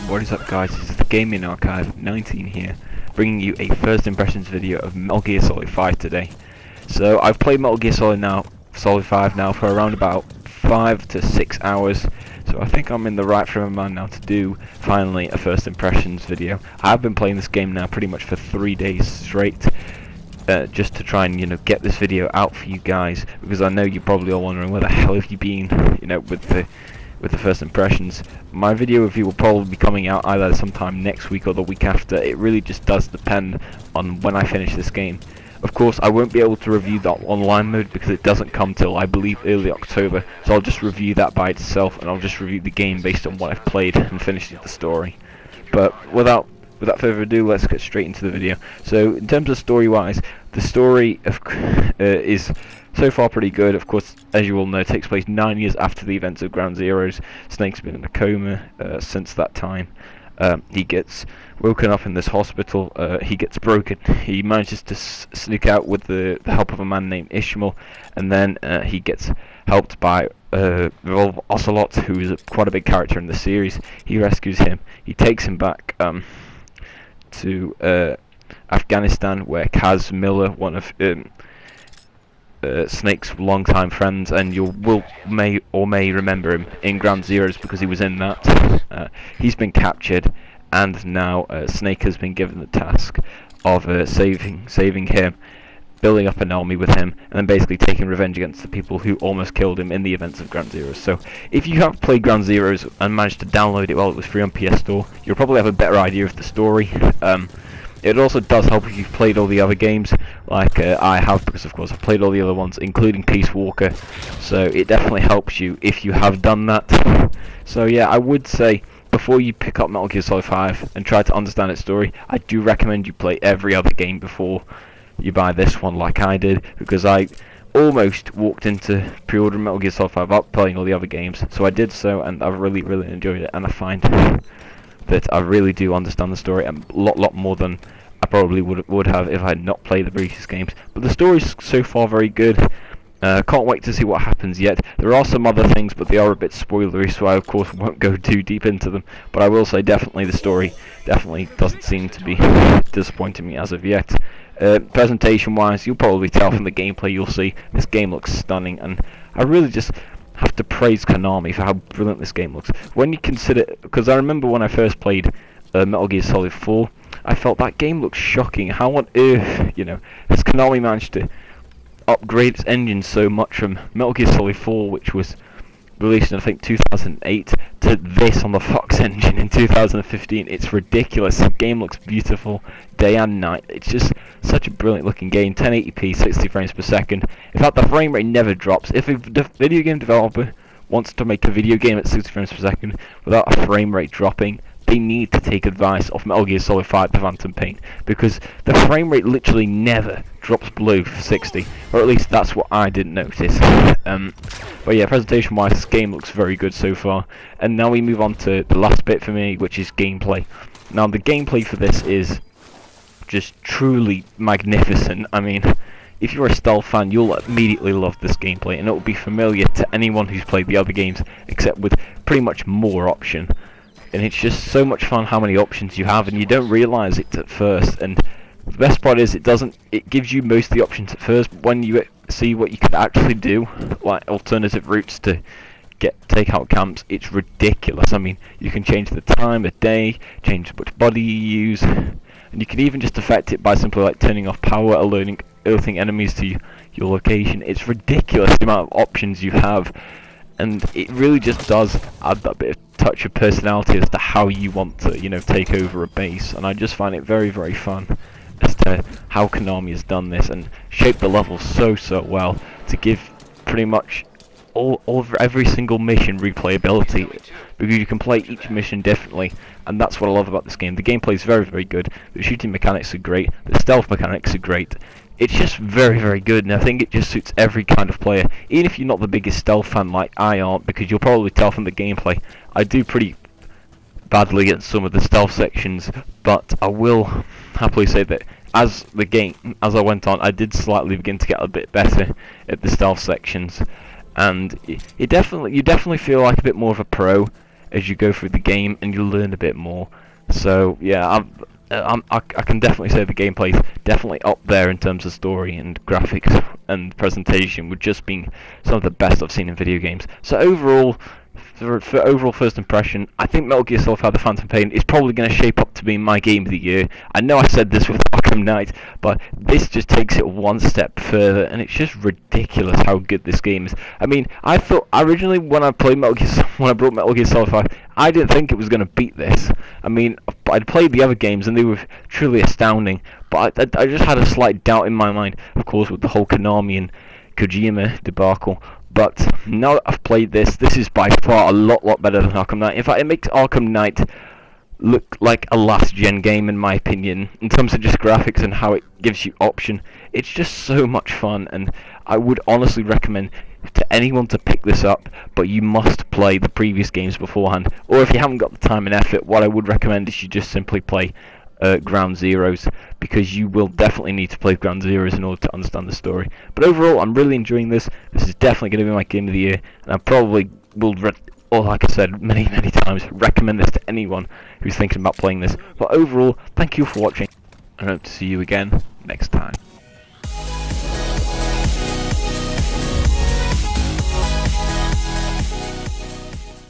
What is up, guys? This is the Gaming Archive 19 here, bringing you a first impressions video of Metal Gear Solid 5 today. So I've played Metal Gear Solid 5 now for around about 5 to 6 hours, so I think I'm in the right frame of mind now to do finally a first impressions video. I've been playing this game now pretty much for 3 days straight, just to try and get this video out for you guys, because I know you're probably all wondering where the hell have you been, with the first impressions. My video review will probably be coming out either sometime next week or the week after. It really just does depend on when I finish this game. Of course, I won't be able to review that online mode because it doesn't come till, I believe, early October, so I'll just review that by itself, and I'll just review the game based on what I've played and finished the story. But without further ado, let's get straight into the video. So in terms of story-wise, the story is so far pretty good. Of course, as you all know, it takes place 9 years after the events of Ground Zeroes. Snake's been in a coma since that time. He gets woken up in this hospital. He gets broken. He manages to sneak out with the help of a man named Ishmael, and then he gets helped by Ocelot, who is quite a big character in the series. He rescues him. He takes him back to Afghanistan, where Kaz Miller, one of Snake's longtime friends, and you may remember him in Ground Zeroes because he was in that. He's been captured, and now Snake has been given the task of saving him, building up an army with him, and then basically taking revenge against the people who almost killed him in the events of Ground Zeroes. So if you have played Ground Zeroes and managed to download it while it was free on PS Store, you'll probably have a better idea of the story. It also does help if you've played all the other games, like I have, because of course I've played all the other ones, including Peace Walker, so it definitely helps you if you have done that. So yeah, I would say, before you pick up Metal Gear Solid 5 and try to understand its story, I do recommend you play every other game before you buy this one, like I did, because I almost walked into pre-ordering Metal Gear Solid 5 up playing all the other games, so I did so, and I've really enjoyed it, and I find that I really do understand the story a lot more than I probably would have if I had not played the previous games. But the story's so far very good. Can't wait to see what happens yet. There are some other things, but they are a bit spoilery, so I of course won't go too deep into them. But I will say definitely the story doesn't seem to be disappointing me as of yet. Presentation wise, you'll probably tell from the gameplay, you'll see this game looks stunning, and I really just have to praise Konami for how brilliant this game looks. When you consider, because I remember when I first played Metal Gear Solid 4, I felt that game looked shocking. How on earth, has Konami managed to upgrade its engine so much from Metal Gear Solid 4, which was released in I think 2008, to this on the Fox engine in 2015. It's ridiculous. The game looks beautiful day and night. It's just such a brilliant looking game. 1080p, 60 frames per second. In fact, the frame rate never drops. If a video game developer wants to make a video game at 60 frames per second without a frame rate dropping, they need to take advice off Metal Gear Solid 5 The Phantom Pain, because the frame rate literally never drops below 60, or at least that's what I didn't notice. But yeah, presentation wise, this game looks very good so far, and now we move on to the last bit for me, which is gameplay. Now the gameplay for this is just truly magnificent. I mean, if you're a stealth fan, you'll immediately love this gameplay, and it will be familiar to anyone who's played the other games, except with pretty much more option. And it's just so much fun how many options you have, and you don't realise it at first. And the best part is it gives you most of the options at first, but when you see what you could actually do, like alternative routes to take out camps, it's ridiculous. I mean, you can change the time of day, change which body you use, and you can even just affect it by simply like turning off power, alerting enemies to your location. It's ridiculous the amount of options you have, and it really just does add that bit of touch of personality as to how you want to, take over a base. And I just find it very fun as to how Konami has done this and shaped the levels so well to give pretty much every single mission replayability, because you can play each mission differently, and that's what I love about this game. The gameplay is very good. The shooting mechanics are great. The stealth mechanics are great. It's just very good, and I think it just suits every kind of player. Even if you're not the biggest stealth fan like I aren't, because you'll probably tell from the gameplay, I do pretty badly at some of the stealth sections, but I will happily say that as I went on, I did slightly begin to get a bit better at the stealth sections, and you definitely feel like a bit more of a pro, as you go through the game, and you'll learn a bit more. So yeah, I can definitely say the gameplay's definitely up there in terms of story and graphics and presentation, with just being some of the best I've seen in video games. So overall, for overall first impression, I think Metal Gear Solid: The Phantom Pain is probably going to shape up to be my game of the year. I know I said this with Arkham Knight, but this just takes it one step further, and it's just ridiculous how good this game is. I mean, I thought originally when I played when I brought Metal Gear Solid 5, I didn't think it was going to beat this. I mean, I'd played the other games and they were truly astounding, but I just had a slight doubt in my mind, of course, with the whole Konami and Kojima debacle. But now that I've played this, this is by far a lot better than Arkham Knight. In fact, it makes Arkham Knight look like a last-gen game, in my opinion, in terms of just graphics and how it gives you option. It's just so much fun, and I would honestly recommend to anyone to pick this up, but you must play the previous games beforehand. Or if you haven't got the time and effort, what I would recommend is you just simply play Ground Zeroes, because you will definitely need to play Ground Zeroes in order to understand the story. But overall, I'm really enjoying this. This is definitely going to be my game of the year, and I probably will, or like I said many times, recommend this to anyone who's thinking about playing this. But overall, thank you for watching, and I hope to see you again next time.